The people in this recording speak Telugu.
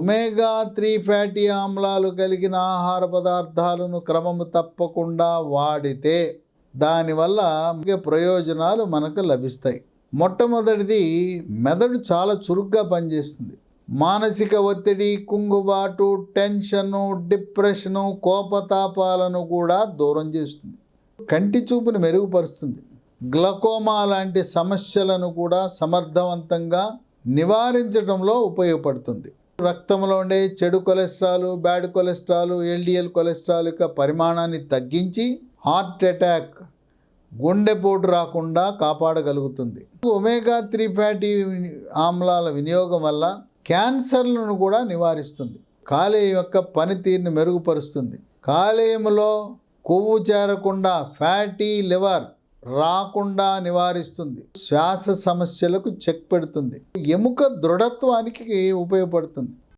ఒమేగా 3 ఫ్యాటీ ఆమ్లాలు కలిగిన ఆహార పదార్థాలను క్రమము తప్పకుండా వాడితే దానివల్ల ముఖ్య ప్రయోజనాలు మనకు లభిస్తాయి. మొట్టమొదటిది, మెదడు చాలా చురుగ్గా పనిచేస్తుంది. మానసిక ఒత్తిడి, కుంగుబాటు, టెన్షను, డిప్రెషను, కోపతాపాలను కూడా దూరం చేస్తుంది. కంటి చూపును మెరుగుపరుస్తుంది. గ్లకోమా లాంటి సమస్యలను కూడా సమర్థవంతంగా నివారించడంలో ఉపయోగపడుతుంది. రక్తంలో ఉండే చెడు cholesterol, bad cholesterol, LDL cholesterol యొక్క పరిమాణాన్ని తగ్గించి హార్ట్ అటాక్, గుండెపోటు రాకుండా కాపాడగలుగుతుంది. ఒమేగా 3 ఫ్యాటీ ఆమ్లాల వినియోగం వల్ల క్యాన్సర్లను కూడా నివారిస్తుంది. కాలేయం యొక్క పనితీరుని మెరుగుపరుస్తుంది. కాలేయంలో కొవ్వు చేరకుండా ఫ్యాటీ లివర్ రాకుండా నివారిస్తుంది. శ్వాస సమస్యలకు చెక్ పెడుతుంది. ఎముక దృఢత్వానికి ఉపయోగపడుతుంది.